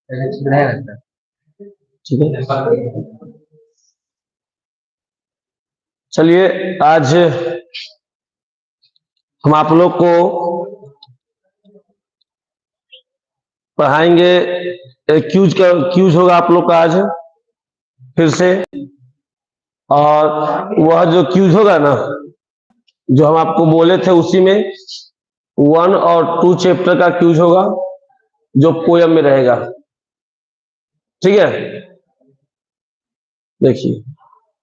ठीक है, चलिए आज हम आप लोग को पढ़ाएंगे। क्यूज होगा आप लोग का आज फिर से। और वह जो क्यूज होगा ना, जो हम आपको बोले थे, उसी में 1 और 2 चैप्टर का क्यूज होगा जो पोयम में रहेगा। ठीक है, देखिए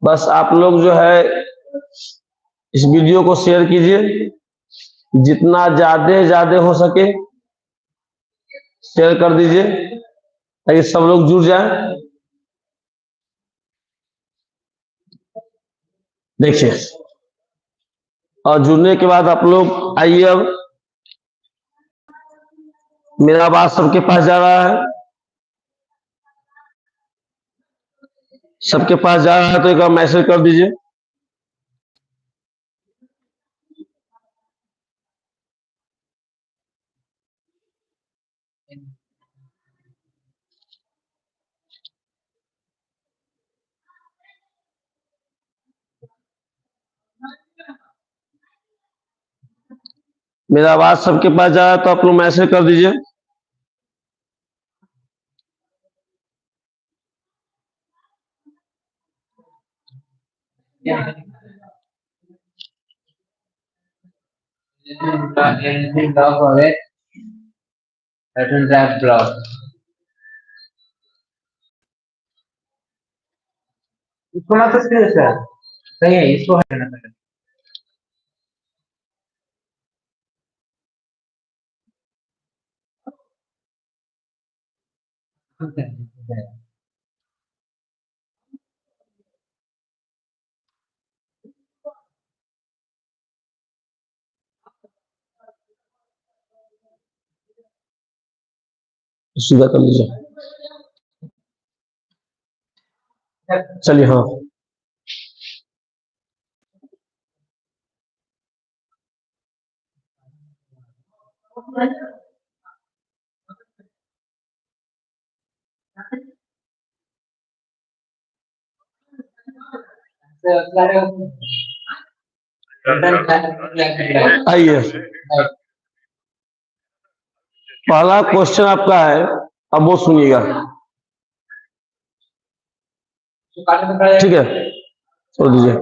बस आप लोग जो है इस वीडियो को शेयर कीजिए, जितना ज्यादा हो सके शेयर कर दीजिए ताकि सब लोग जुड़ जाए। देखिए, और जुड़ने के बाद आप लोग आइए, अब मेरा आवाज सबके पास जा रहा है? सबके पास जा रहा है तो एक बार मैसेज कर दीजिए। मेरा आवाज सबके पास जा रहा है तो आप लोग मैसेज कर दीजिए। इसको मत सही है, इसको हटाना पड़ेगा। सीधा कर लीजिए। चलिए, हाँ आइए, पहला क्वेश्चन आपका है, अब वो सुनिएगा। ठीक है, छोड़ दीजिए,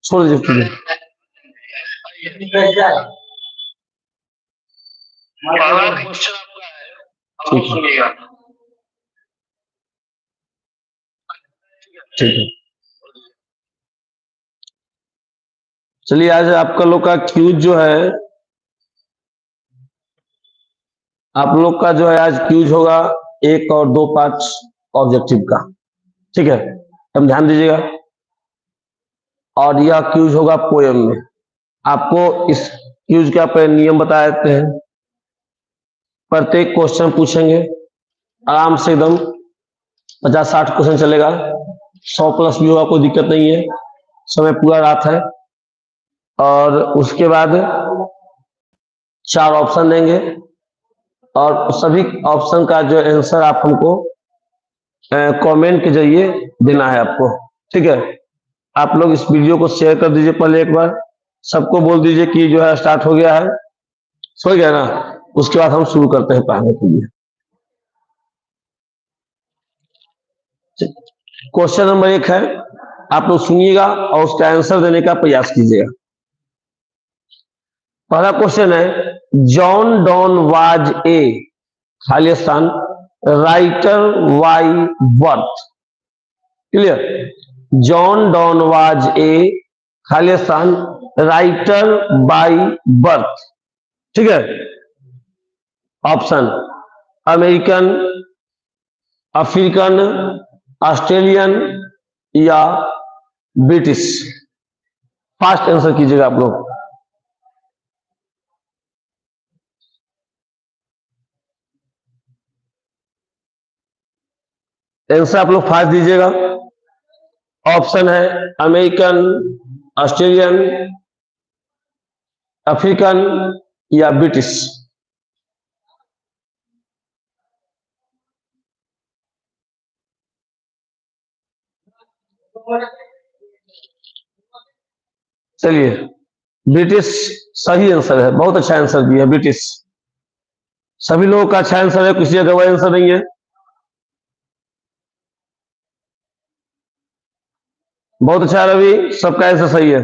छोड़ दीजिए। पहला क्वेश्चन आपका है, अब सुनिएगा। ठीक है, चलिए आज आपका लोग का क्यूज जो है, आप लोग का जो है आज क्यूज होगा 1 और 2 पार्ट ऑब्जेक्टिव का। ठीक है, हम ध्यान दीजिएगा। और यह क्यूज होगा पोयम में। आपको इस क्यूज का पहले नियम बता देते हैं। प्रत्येक क्वेश्चन पूछेंगे आराम से, एकदम 50-60 क्वेश्चन चलेगा, 100+ भी होगा, कोई दिक्कत नहीं है, समय पूरा रात है। और उसके बाद 4 ऑप्शन देंगे और सभी ऑप्शन का जो आंसर आप हमको कमेंट के जरिए देना है आपको। ठीक है, आप लोग इस वीडियो को शेयर कर दीजिए पहले एक बार, सबको बोल दीजिए कि जो है स्टार्ट हो गया है, सो गया ना। उसके बाद हम शुरू करते हैं पढ़ाने के लिए। क्वेश्चन नंबर 1 है, आप लोग सुनिएगा और उसका आंसर देने का प्रयास कीजिएगा। पहला क्वेश्चन है, जॉन डॉन वाज ए खाली स्थान writer by birth. Clear? John Donne was a खाली स्थान राइटर बाई बर्थ। ठीक है, ऑप्शन अमेरिकन, अफ्रीकन, ऑस्ट्रेलियन या ब्रिटिश। फास्ट आंसर कीजिएगा आप लोग। आंसर आप लोग फास्ट दीजिएगा। ऑप्शन है अमेरिकन, ऑस्ट्रेलियन, अफ्रीकन या ब्रिटिश। चलिए, ब्रिटिश सही आंसर है, बहुत अच्छा आंसर दिया ब्रिटिश। सभी लोगों का अच्छा आंसर है, किसी का वही आंसर नहीं है। बहुत अच्छा रवि, सबका आंसर सही है।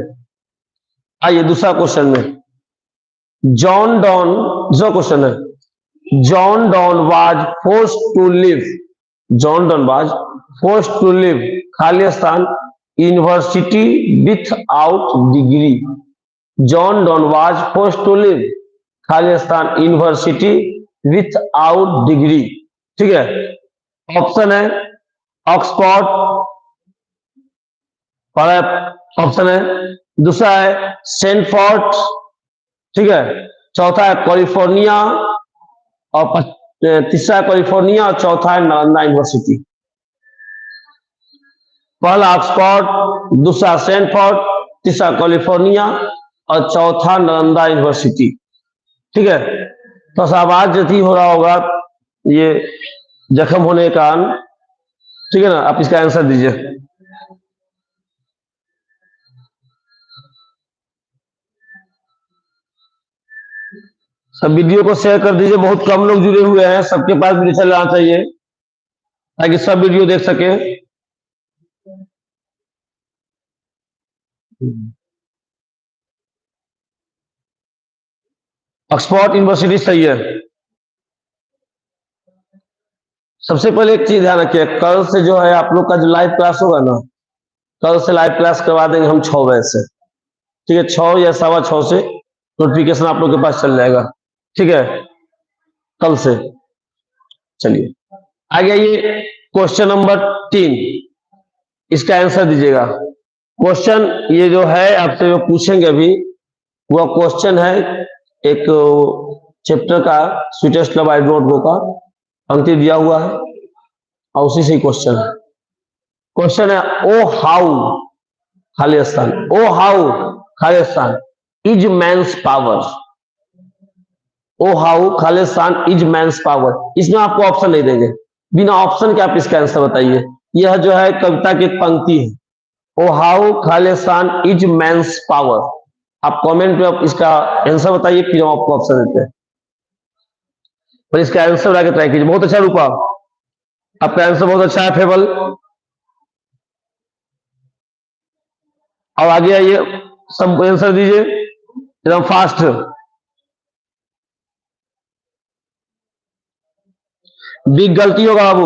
आइए दूसरा क्वेश्चन में, जॉन डॉन, जो क्वेश्चन है, John Donne was forced to leave, John Donne was forced to leave Khalistan university without degree. John Donne was forced to leave Khalistan university without degree. ठीक है, option है Oxford, पहला option है, दूसरा है Stanford, ठीक है, चौथा है कैलिफोर्निया, और तीसरा है कैलिफोर्निया, और चौथा है नालंदा यूनिवर्सिटी। पहला ऑक्सफोर्ड, दूसरा स्टैनफोर्ड, तीसरा कैलिफोर्निया और चौथा नालंदा यूनिवर्सिटी। ठीक है, तो आवाज जती हो रहा होगा, ये जख्म होने का कारण, ठीक है ना। आप इसका आंसर दीजिए। सब वीडियो को शेयर कर दीजिए, बहुत कम लोग जुड़े हुए हैं, सबके पास वीडियो चलना चाहिए ताकि सब वीडियो देख सके। ऑक्सफोर्ड यूनिवर्सिटी सही है। सबसे पहले एक चीज ध्यान रखिए, कल से जो है आप लोग का जो लाइव क्लास होगा ना, कल से लाइव क्लास करवा देंगे हम 6 बजे से। ठीक है, 6 या 6:15 से नोटिफिकेशन आप लोग के पास चल जाएगा। ठीक है, कल से। चलिए आगे, ये क्वेश्चन नंबर 3, इसका आंसर दीजिएगा। क्वेश्चन ये जो है आपसे जो पूछेंगे अभी, वह क्वेश्चन है एक चैप्टर का, sweetest love I do not गो का, पंक्ति दिया हुआ है और उसी से क्वेश्चन है। क्वेश्चन है, oh how Khalistan, oh how Khalistan is man's power. Oh how Khalistan is man's power. इसमें आपको ऑप्शन नहीं देंगे, बिना ऑप्शन के आप इसका आंसर बताइए। यह जो है कविता की एक पंक्ति है, oh how Khalistan is man's power. आप कमेंट में आप इसका आंसर बताइए, फिर हम आपको ऑप्शन देते हैं, पर इसका आंसर बता के ट्राई कीजिए। बहुत अच्छा रूपा, आपका आंसर बहुत अच्छा है फेबल। और आगे आइए, सब आंसर दीजिए एकदम फास्ट। बिग गलती होगा बाबू।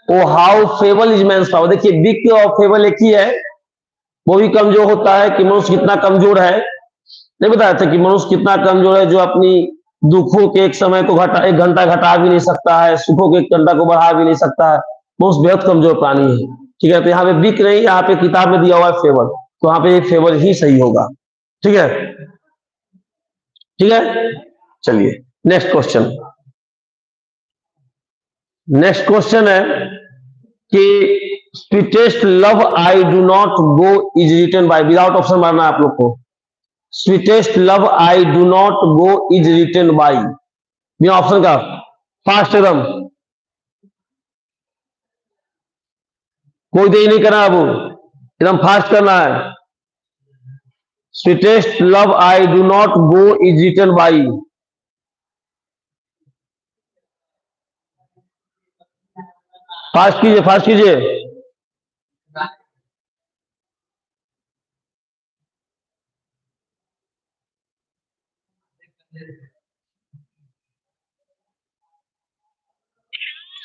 Oh how fable is man's power. देखिए बिग और फेबल एक ही है, वो भी कमजोर होता है कि मनुष्य कितना कमजोर है। नहीं बताया था कि मनुष्य कितना कमजोर है, जो अपनी दुखों के एक समय को घटा, 1 घंटा घटा भी नहीं सकता है, सुखों के 1 घंटा को बढ़ा भी नहीं सकता है। मनुष्य बेहद कमजोर प्राणी है। ठीक है, तो यहाँ पे बिक नहीं, यहाँ पे किताब में दिया हुआ है फेबल, तो यहाँ पे फेबल ही सही होगा। ठीक है, ठीक है। चलिए नेक्स्ट क्वेश्चन। नेक्स्ट क्वेश्चन है कि sweetest love I do not go is written by, without option मारना है आप लोग को। Sweetest love I do not go is written by, बिना ऑप्शन का, फास्ट एकदम, कोई देरी नहीं करना है, अब एकदम फास्ट करना है। Sweetest love I do not go is written by, fast कीजिए, फास्ट कीजिए।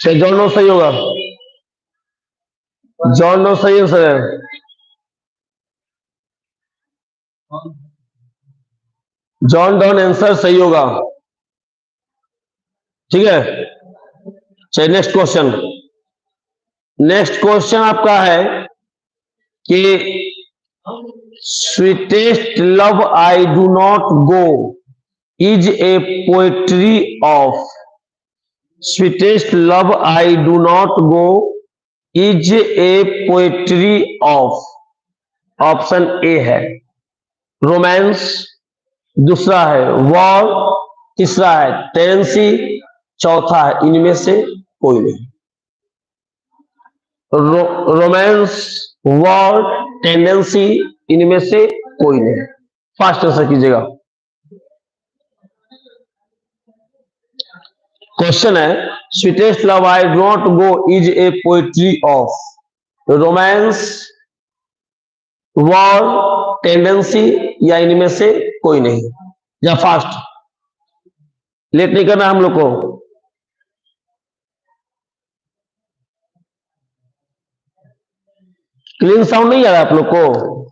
जॉन डॉन सही होगा, जॉन डॉन सही आंसर है। जॉन डॉन आंसर सही होगा। ठीक है, चलिए नेक्स्ट क्वेश्चन। नेक्स्ट क्वेश्चन आपका है कि sweetest love I do not go is a poetry of, sweetest love I do not go is a poetry of. Option A है रोमांस, दूसरा है वॉर, तीसरा है टेंसी, चौथा है इनमें से कोई नहीं। रोमांस, वॉर, टेंडेंसी, इनमें से कोई नहीं। फास्ट आंसर कीजिएगा। क्वेश्चन है, sweetest love I do not go is a poetry of romance, war, tendency या इनमें से कोई नहीं। या फास्ट, लेट नहीं करना हम लोग को। क्लीन साउंड नहीं आ रहा आप लोग को?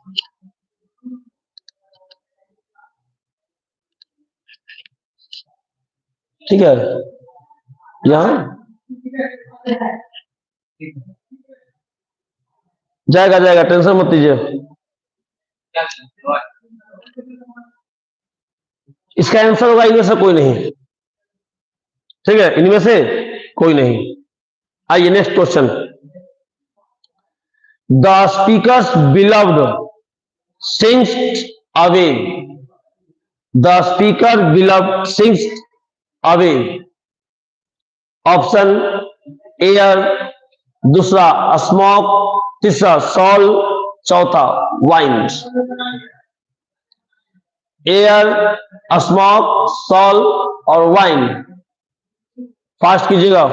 ठीक है, यहां जाएगा जाएगा, टेंशन मत लीजिए। इसका आंसर होगा इनमें से कोई नहीं। ठीक है, इनमें से कोई नहीं। आइए next question. The speakers beloved sinks away. The speaker beloved sinks away. Option air, दूसरा स्मोक, तीसरा सॉल, चौथा वाइन। एयर, स्मोक, सॉल और वाइन। फास्ट कीजिएगा।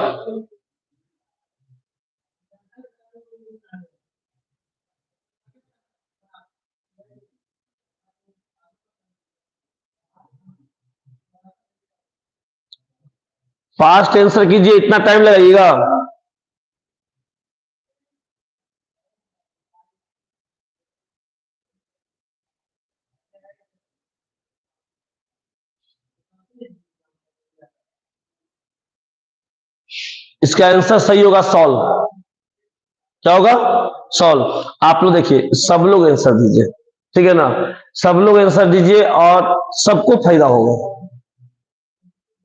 फास्ट आंसर कीजिए, इतना टाइम लगाइएगा। इसका आंसर सही होगा सॉल। क्या होगा? सॉल। आप लोग देखिए, सब लोग आंसर दीजिए, ठीक है ना? सब लोग आंसर दीजिए और सबको फायदा होगा।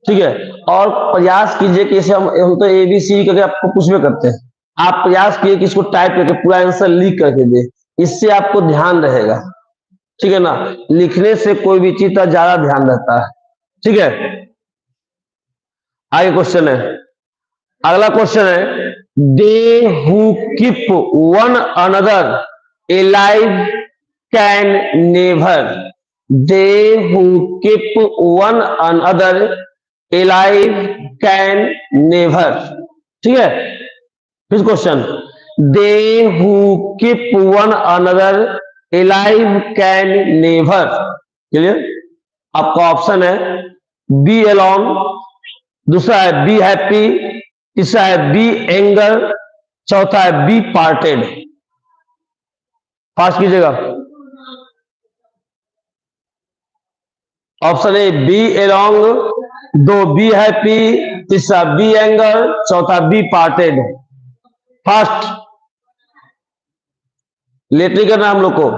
ठीक है, और प्रयास कीजिए कि इसे हम तो ABC करके आपको कुछ भी करते हैं, आप प्रयास कीजिए कि इसको टाइप करके पूरा आंसर लिख करके दे, इससे आपको ध्यान रहेगा। ठीक है ना? लिखने से कोई भी चीज का ज्यादा ध्यान रहता है। ठीक है, आगे क्वेश्चन है। अगला क्वेश्चन है, they who keep one another alive can never. They who keep one another alive can never. ठीक है, फिर question, they who keep one another alive can never. Clear? आपका ऑप्शन है बी अलोन, दूसरा है बी हैप्पी, तीसरा है B anger, चौथा है बी पार्टेड। फास्ट कीजिएगा। ऑप्शन ए बी अलोंग, दो बी हैप्पी, तीसरा बी एंगर, चौथा बी पार्टेड। फास्ट, लेट नहीं करना हम लोग को।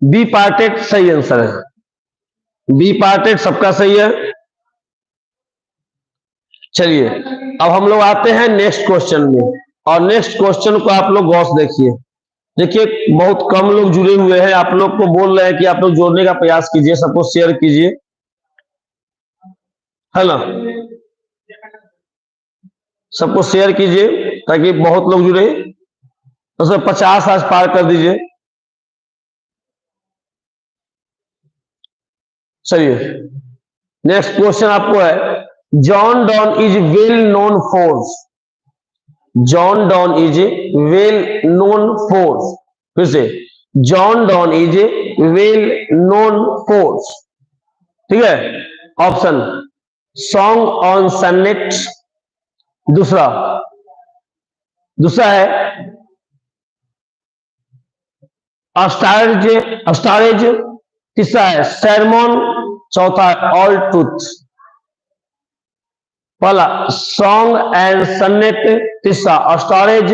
बी पार्टेड सही आंसर है। बी पार्टेड सबका सही है। चलिए, अब हम लोग आते हैं नेक्स्ट क्वेश्चन में, और नेक्स्ट क्वेश्चन को आप लोग गौर से देखिए। देखिए, बहुत कम लोग जुड़े हुए हैं, आप लोग को बोल रहे हैं कि आप लोग जोड़ने का प्रयास कीजिए, सबको शेयर कीजिए, है ना? सबको शेयर कीजिए ताकि बहुत लोग जुड़े, तो सब 50 आज पार कर दीजिए। चलिए, नेक्स्ट क्वेश्चन आपको है, John don is well known for. John Donne is well known for. फिर से, John Donne is well known for. ठीक है, ऑप्शन सॉन्ग ऑन सन्नेट, दूसरा है अस्टारेज, तीसरा है सरमोन, चौथा है ऑल ट्रूथ। पहला सॉन्ग एंड सन्नेट, तीसरा अस्टारेज,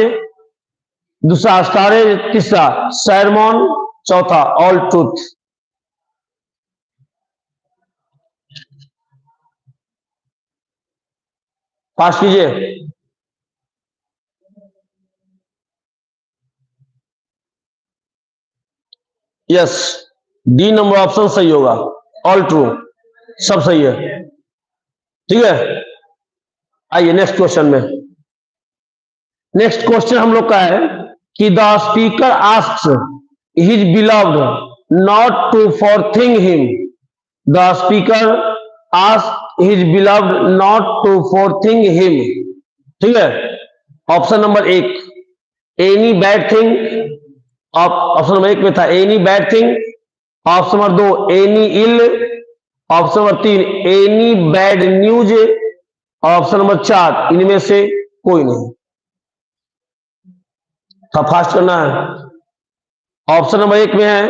दूसरा अस्टारेज, तीसरा सरमोन, चौथा ऑल ट्रूथ। पास कीजिए। यस, डी नंबर ऑप्शन सही होगा, ऑल ट्रू, सब सही है। ठीक है, आइए नेक्स्ट क्वेश्चन में। नेक्स्ट क्वेश्चन हम लोग का है कि the speaker asks his beloved not to forethink him. The speaker ask his beloved not to forethink him. ठीक है, option number 1 any bad thing, option number 1 में था any bad thing, option number 2 any ill, option number 3 any bad news, option number 4 इनमें से कोई नहीं। तो fast करना है। ऑप्शन नंबर 1 में है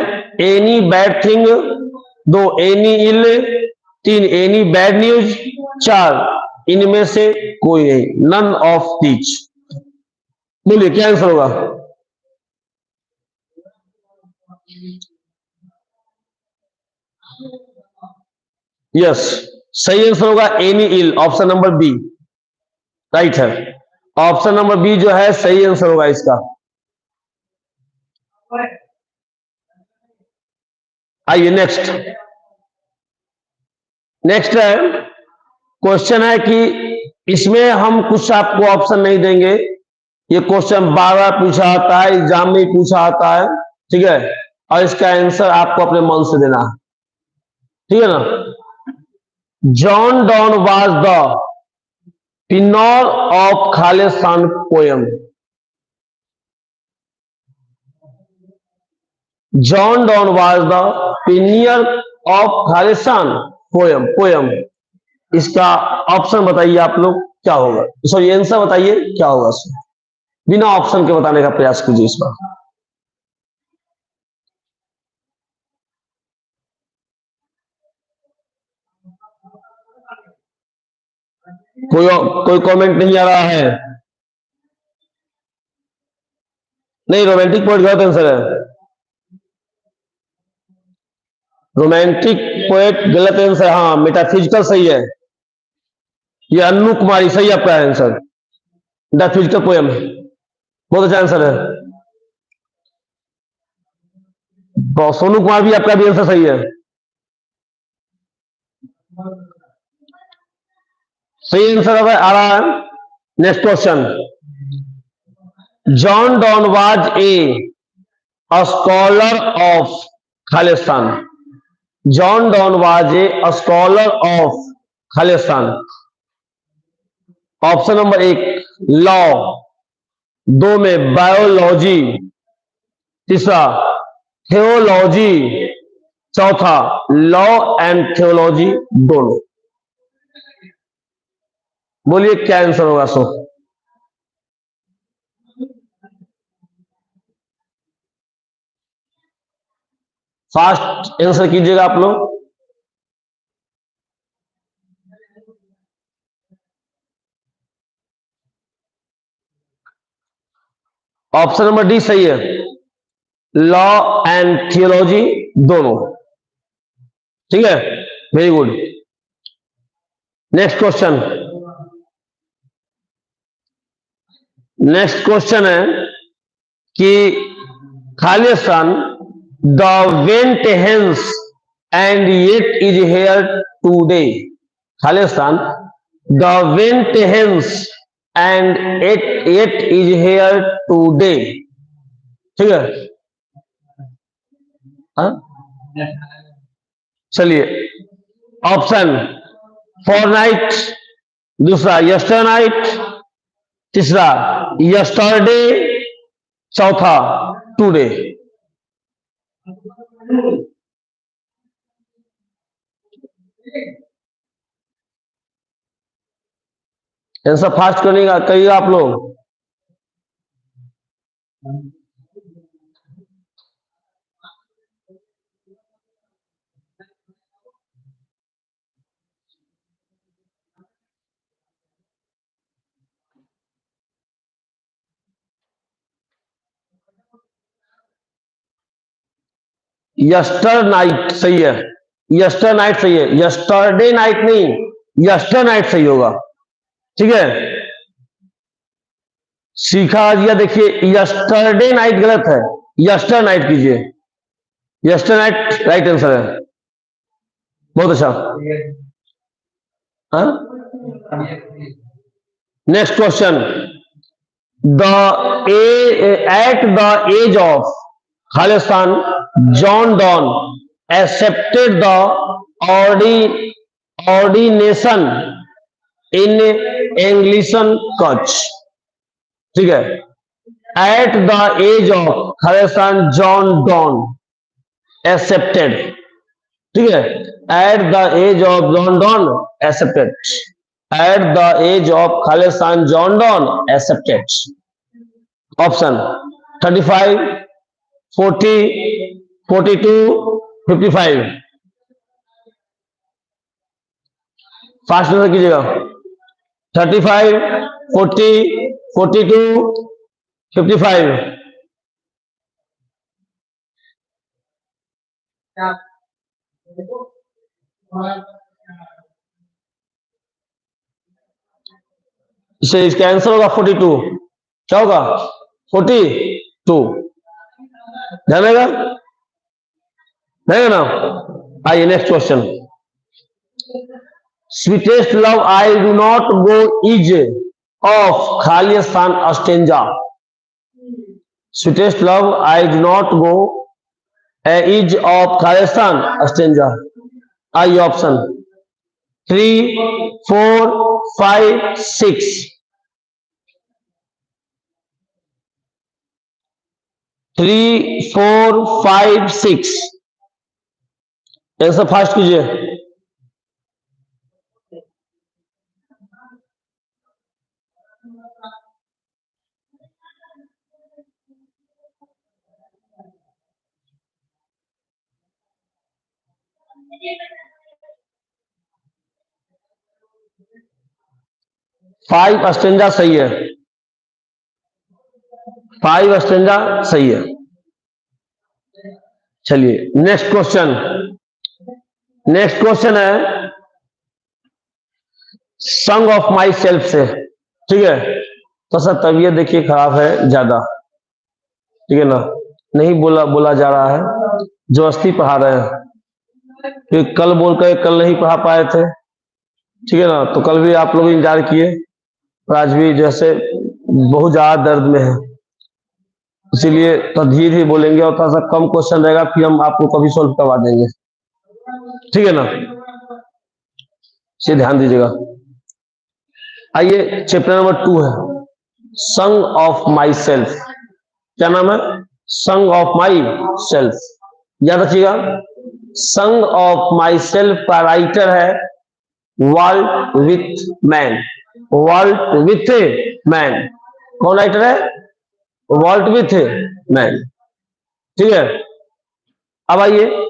एनी बैड थिंग, 2 एनी इल, 3 एनी बैड न्यूज, 4 इनमें से कोई नहीं, नन ऑफ दीज। बोलिए क्या आंसर होगा? यस, सही आंसर होगा any ill, option number B right है। ऑप्शन नंबर बी जो है सही आंसर होगा इसका। आइए नेक्स्ट। नेक्स्ट है क्वेश्चन है कि इसमें हम कुछ आपको ऑप्शन नहीं देंगे, ये क्वेश्चन बार बार पूछा आता है, एग्जाम में पूछा आता है, ठीक है, और इसका आंसर आपको अपने मन से देना है, ठीक है ना। John Donne was the pioneer of Khalistan poem. John Donne was the pioneer of Khalistan poem. इसका ऑप्शन बताइए आप लोग क्या होगा, सॉरी आंसर बताइए क्या होगा इसमें, बिना ऑप्शन के बताने का प्रयास कीजिए इस बार। कोई कमेंट नहीं आ रहा है? नहीं, रोमांटिक पोएट गलत आंसर है। रोमांटिक पोएट गलत आंसर, हाँ मेटाफिजिकल सही है। ये अन्नू कुमारी सही आपका आंसर, मेटाफिजिकल पोएम बहुत अच्छा आंसर है। सोनू कुमार भी आपका भी आंसर सही है। सही आंसर आ रहा है। Next question, John Donne was a scholar of Khalistan. John Donne was a scholar of Khalistan. Option number 1 law, 2 में बायोलॉजी, तीसरा थियोलॉजी, चौथा लॉ एंड थियोलॉजी दोनों। बोलिए क्या आंसर होगा? सो फास्ट आंसर कीजिएगा आप लोग। ऑप्शन नंबर डी सही है, लॉ एंड थियोलॉजी दोनों, ठीक है, very good. Next question, next question है कि Khalistan the went hence and yet is here today. Khalistan the went hence and yet is here today, ठीक है। चलिए, ऑप्शन फॉर नाइट, दूसरा यस्टर नाइट, तीसरा यस्टरडे, चौथा टुडे। आंसर फास्ट करिएगा आप लोग। यस्टर नाइट सही है, यस्टर नाइट सही है, यस्टरडे नाइट नहीं, यस्टर नाइट सही होगा, ठीक है। सीखा दिया, देखिए यस्टरडे नाइट गलत है, यस्टर नाइट कीजिए, यस्टर नाइट राइट आंसर है, बहुत अच्छा। Next question, at the age of Khalistan, John Donne accepted the ordination in Anglican Church. ठीक है, at the age of Khalistan, John Donne accepted, ठीक है, at the age of John Donne accepted, at the age of Khalistan, John Donne accepted. Option 35, 40, 42, 55. Fast answer कीजिएगा। 35, 40, 42, 55. इसे इसका answer होगा 42। क्या होगा? 42। ध्यान रहेगा ना? आइए next question, sweetest love I do not go is of Khalistan stanza. Sweetest love I do not go is of Khalistan stanza. आइए ऑप्शन 3, 4, 5, 6. 3, 4, 5, 6. आंसर फास्ट कीजिए। फाइव अस्टेंजा सही है। 5 अस्टेंजा सही है। चलिए नेक्स्ट क्वेश्चन है संग ऑफ माई सेल्फ से। ठीक है, तो सर तबीयत देखिए खराब है ज्यादा, ठीक है ना, नहीं बोला जा रहा है, जो अस्थि पढ़ा रहे हैं, क्योंकि कल बोलकर कल नहीं पढ़ा पाए थे, ठीक है ना, तो कल भी आप लोग इंतजार किए और आज भी जैसे बहुत ज्यादा दर्द में है, इसीलिए तो धीरे धीरे बोलेंगे और थोड़ा सा कम क्वेश्चन रहेगा, फिर हम आपको कभी सोल्व करवा देंगे, ठीक है ना, इसे ध्यान दीजिएगा। आइए चैप्टर नंबर 2 है संग ऑफ माई सेल्फ। क्या नाम है? संग ऑफ माई सेल्फ। याद रखिएगा, संग ऑफ माई सेल्फ का राइटर है वाल्ट विथमैन। वाल्ट विथमैन कौन राइटर है? वाल्ट विथमैन। ठीक है, अब आइए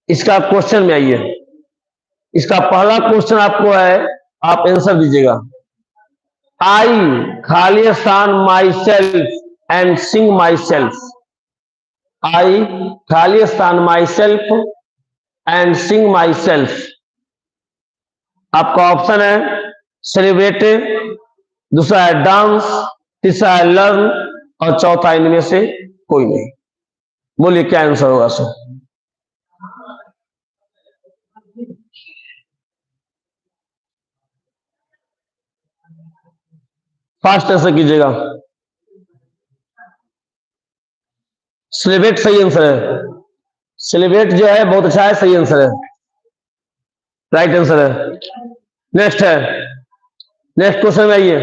इसका क्वेश्चन में आइए। इसका पहला क्वेश्चन आपको है, आप आंसर दीजिएगा। I Khalistan myself and sing myself. I Khalistan myself and sing myself. आपका ऑप्शन है सेलिब्रेट, दूसरा है डांस, तीसरा है लर्न और चौथा इनमें से कोई नहीं। बोलिए क्या आंसर होगा सर? फास्ट आंसर कीजिएगा। सेलिब्रेट सही आंसर है। सेलिब्रेट जो है बहुत अच्छा है, सही आंसर है, राइट आंसर है। नेक्स्ट क्वेश्चन में आइए।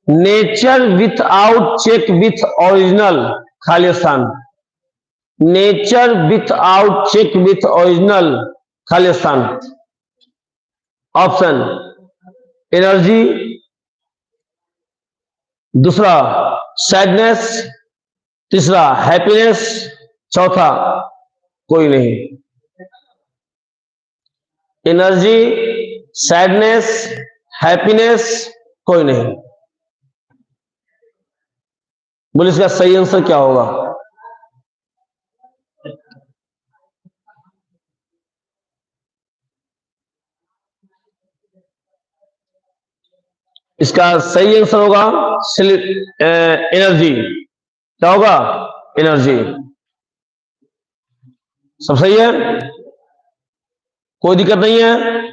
Nature without check with original Khalistan. Nature without check with original Khalistan. Option energy, दूसरा सैडनेस, तीसरा हैप्पीनेस, चौथा कोई नहीं। एनर्जी, सैडनेस, हैप्पीनेस, कोई नहीं। बोलिए इसका सही आंसर क्या होगा? इसका सही आंसर होगा एनर्जी। क्या होगा? एनर्जी। सब सही है। कोई दिक्कत नहीं है?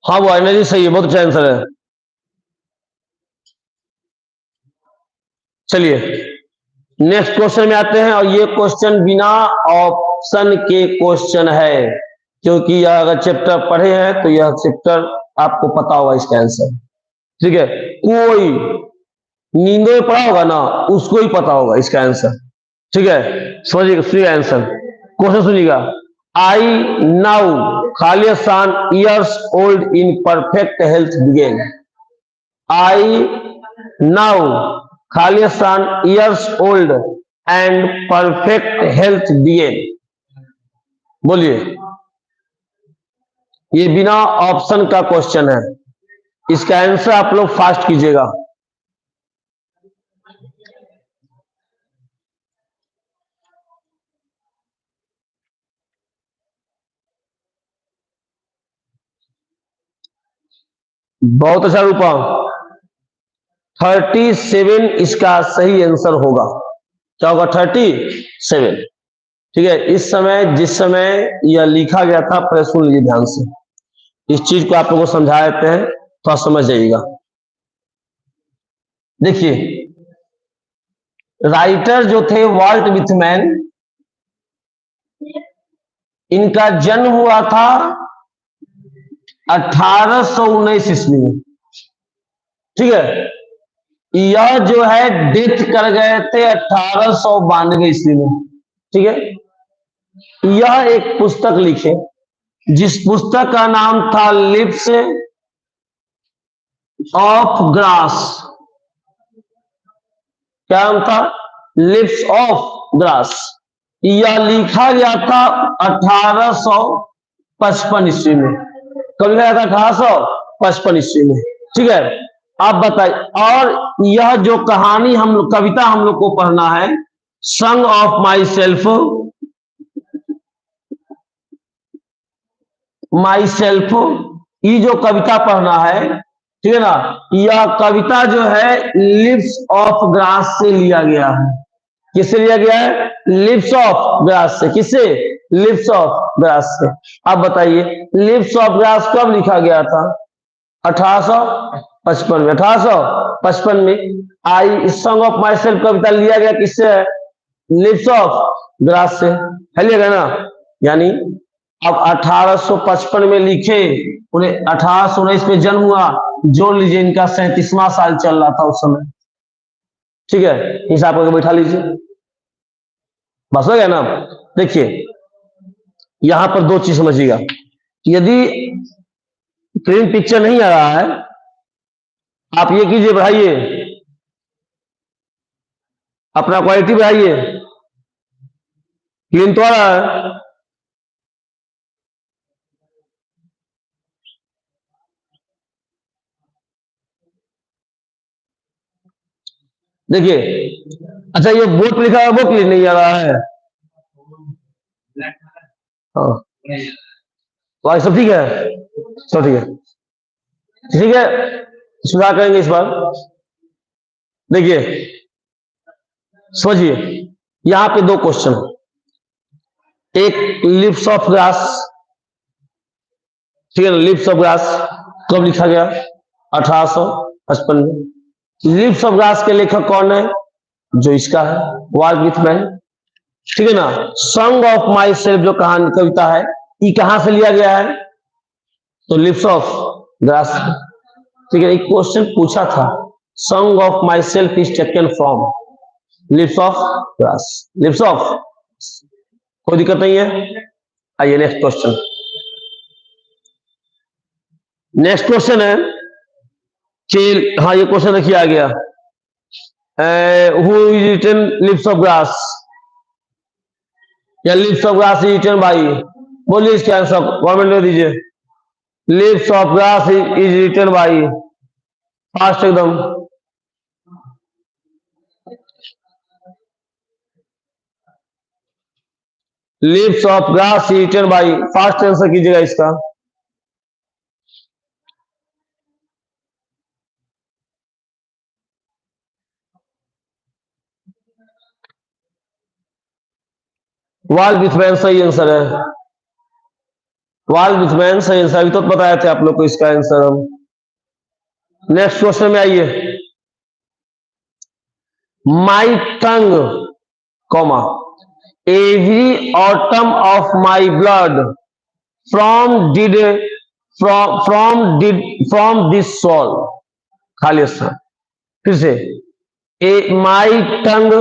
हाँ वो एनर्जी सही है, बहुत अच्छा आंसर है। चलिए नेक्स्ट क्वेश्चन में आते हैं, और ये क्वेश्चन बिना ऑप्शन के क्वेश्चन है, क्योंकि यह अगर चैप्टर पढ़े हैं तो यह चैप्टर आपको पता होगा इसका आंसर। ठीक है, कोई नींदों में पढ़ा होगा ना, उसको ही पता होगा इसका आंसर। ठीक है, समझिएगा, सुनिए आंसर, क्वेश्चन सुनिएगा। I now Khalistan years old in perfect health begin. I now Khalistan years old and perfect health begin. बोलिए, ये बिना ऑप्शन का क्वेश्चन है, इसका आंसर आप लोग फास्ट कीजिएगा। बहुत अच्छा रूपा, 37 इसका सही आंसर होगा। क्या होगा? 37। ठीक है, इस समय जिस समय यह लिखा गया था, पहले सुन लीजिए ध्यान से, इस चीज को आप लोगों को समझा देते हैं, थोड़ा समझ जाइएगा। देखिए, राइटर जो थे वाल्ट विथमैन, इनका जन्म हुआ था 1819 ईस्वी में। ठीक है, यह जो है डेथ कर गए थे 1892 ईस्वी में। ठीक है, यह एक पुस्तक लिखे, जिस पुस्तक का नाम था लिप्स ऑफ ग्रास। क्या नाम था? Lips of grass. यह लिखा गया था 1855 ईस्वी में। कब लिखा गया था? 1855 ईस्वी में। ठीक है, आप बताइए, और यह जो कहानी हम लोग, कविता हम लोग को पढ़ना है, संग of my self, my self, ये जो कविता पढ़ना है, ठीक है ना, यह कविता जो है लिप्स ऑफ ग्रास से लिया गया है। किससे लिया गया है? लिप्स ऑफ ग्रास से। किससे? लिप्स ऑफ ग्रास से। आप बताइए, लिप्स ऑफ ग्रास कब लिखा गया था? 1855 में। 1855 में आई सॉन्ग ऑफ माई सेल्फ कविता लिया गया किससे है? लिप्स ऑफ ग्रास से। है लिया गया ना? यानी अब 1855 में लिखे, उन्हें 1819 में जन्म हुआ, जोड़ लीजिए, इनका 37वां साल चल रहा था उस समय। ठीक है, हिसाब करके बैठा लीजिए, बस हो गया ना। देखिए, यहां पर दो चीज समझिएगा, यदि प्रिंट पिक्चर नहीं आ रहा है, आप ये कीजिए, बढ़ाइए, अपना क्वालिटी बढ़ाइए, क्लीन तो आ रहा है। देखिए, अच्छा ये बोर्ड पे लिखा है वो क्लीन नहीं आ रहा है। हाँ, तो आज सब ठीक है, सब ठीक है, ठीक है, सुधार करेंगे इस बार। देखिए, समझिए, यहां पे दो क्वेश्चन, एक लिप्स ऑफ ग्रास, ठीक है ना, लिप्स ऑफ ग्रास कब लिखा गया? 1855 में। लिप्स ऑफ ग्रास के लेखक कौन है? जो इसका है, वाल्ट विथमैन। ठीक है ना, सॉन्ग ऑफ माई सेल्फ जो कहानी कविता है, ये कहां से लिया गया है? तो लिप्स ऑफ ग्रास। ठीक है, एक क्वेश्चन पूछा था, song of myself is taken from lips of grass, lips of, कोई दिक्कत नहीं है। आइए नेक्स्ट क्वेश्चन। नेक्स्ट क्वेश्चन है कि, हाँ ये क्वेश्चन देखिए आ गया, who is written Leaves of Grass, या Leaves of Grass is written by, बोलिए इसके आंसर, गवर्नमेंट दे दीजिए। Leaves of Grass is written by, fast एकदम। Leaves of Grass is written by, fast answer कीजिएगा इसका। वाल विथमैन सही आंसर है। वाल विथमैन सही आंसर, अभी तो बताए थे आप लोग को इसका आंसर हम। नेक्स्ट क्वेश्चन में आइए। My tongue comma every atom of my blood from did from this soil, खाली स्थान। फिर से, a my tongue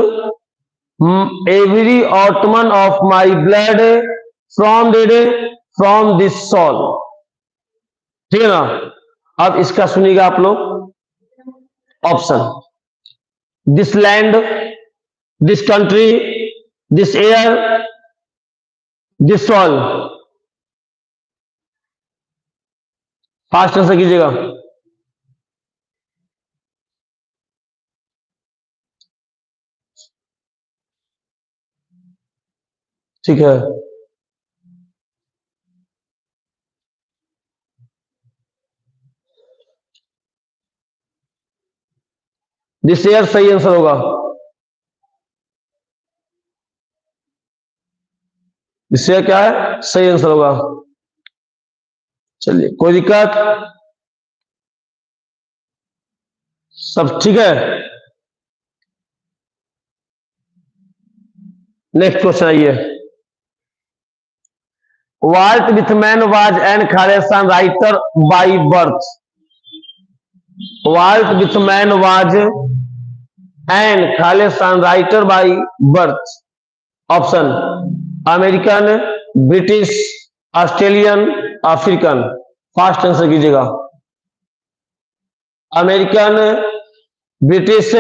every atom of my blood from this soil. ठीक है ना। अब इसका सुनिएगा आप लोग option, this land, this country, this air, this soil. Fast answer कीजिएगा। ठीक है, दिस एयर सही आंसर होगा। दिस एयर क्या है, सही आंसर होगा। चलिए, कोई दिक्कत, सब ठीक है। नेक्स्ट क्वेश्चन आइए। Walt Whitman was an Khalistan writer by birth. Walt Whitman was an Khalistan writer by birth. Option, American, British, Australian, African. Fast answer कीजिएगा। American, British,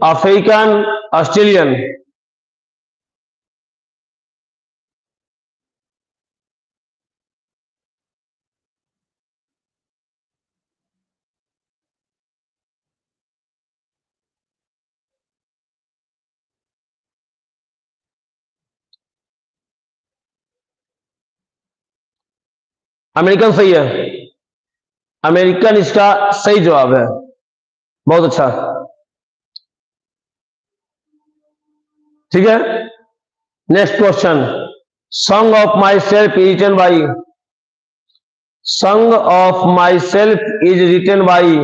African, Australian. American सही है। अमेरिकन इसका सही जवाब है। बहुत अच्छा, ठीक है। Next question, song of myself is written by, song of myself is written by.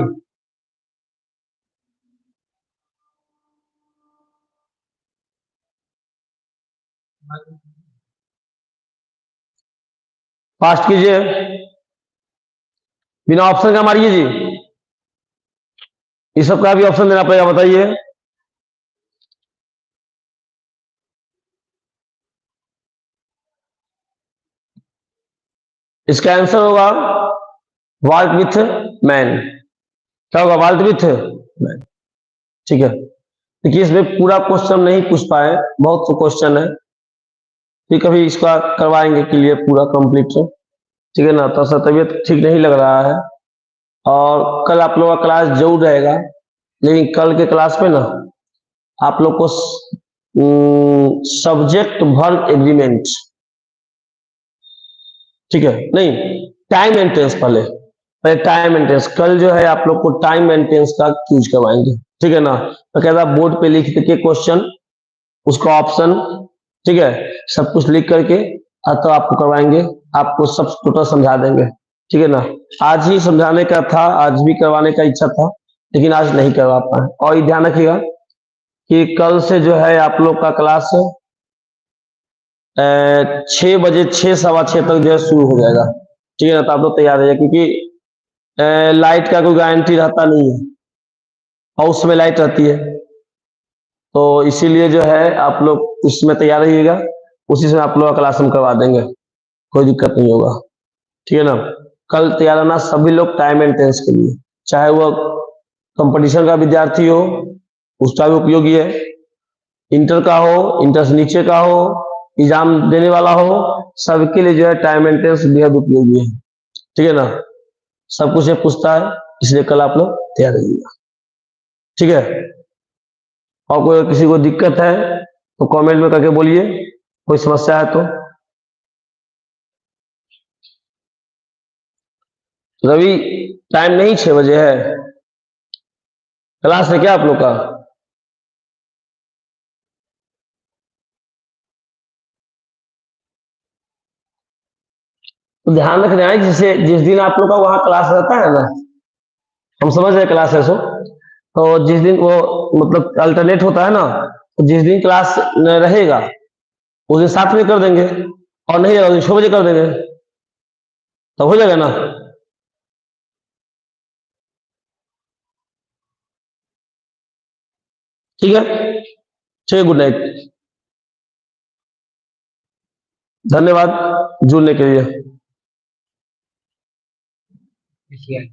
Fast कीजिए, बिना ऑप्शन का मारिए जी। इस सब का भी ऑप्शन देना पड़ेगा, बताइए। इसका आंसर होगा वाल्ट विथ मैन। क्या होगा, वाल्ट विथ मैन। ठीक है, देखिए इसमें पूरा क्वेश्चन नहीं पूछ पाए, बहुत क्वेश्चन है, फिर कभी इसका करवाएंगे क्लियर पूरा कंप्लीट। ठीक है ना। तो सर तबीयत ठीक नहीं लग रहा है, और कल आप लोगों का क्लास जरूर रहेगा, लेकिन कल के क्लास में ना आप लोग को सब्जेक्ट वर्ब एग्रीमेंट, ठीक है, नहीं टाइम मेंटेनेंस, पहले टाइम मेंटेनेंस, कल जो है आप लोग को टाइम मेंटेनेंस का यूज करवाएंगे। ठीक है ना। तो कहता बोर्ड पे लिख के क्वेश्चन, उसका ऑप्शन, ठीक है, सब कुछ लिख करके तो आपको करवाएंगे, आपको सब टोटल समझा देंगे। ठीक है ना। आज ही समझाने का था, आज भी करवाने का इच्छा था, लेकिन आज नहीं करवा पाए। और ये ध्यान रखिएगा कि कल से जो है आप लोग का क्लास 6 बजे, 6, 6:15 तक जो है शुरू हो जाएगा। ठीक है ना। तो आप लोग तैयार रहिए, क्योंकि लाइट का कोई गारंटी रहता नहीं है, और उसमें लाइट रहती है, तो इसीलिए जो है आप लोग उसमें तैयार रहिएगा, उसी से आप लोग का क्लास हम करवा देंगे, कोई दिक्कत नहीं होगा। ठीक है ना। कल तैयार रहना सभी लोग टाइम मेंटेनेंस के लिए, चाहे वो कंपटीशन का विद्यार्थी हो उसका भी उपयोगी है, इंटर का हो, इंटर से नीचे का हो, एग्जाम देने वाला हो, सबके लिए जो है टाइम मेंटेनेंस बेहद उपयोगी है। ठीक है ना। सब कुछ ये पूछता है, इसलिए कल आप लोग तैयार रहिएगा। ठीक है। और कोई किसी को दिक्कत है तो कमेंट में करके बोलिए, कोई समस्या है तो। रवि, टाइम नहीं 6 बजे है, क्लास है क्या आप लोग का? तो ध्यान रखना है, जैसे जिस दिन आप लोग का वहाँ क्लास रहता है ना, हम समझ रहे क्लास है सो, तो जिस दिन वो मतलब अल्टरनेट होता है ना, तो जिस दिन क्लास रहेगा उस दिन 7 बजे कर देंगे, और नहीं रहेगा 6 बजे कर देंगे, तो हो जाएगा ना। ठीक है, चलिए, गुड नाइट, धन्यवाद जुड़ने के लिए। विषय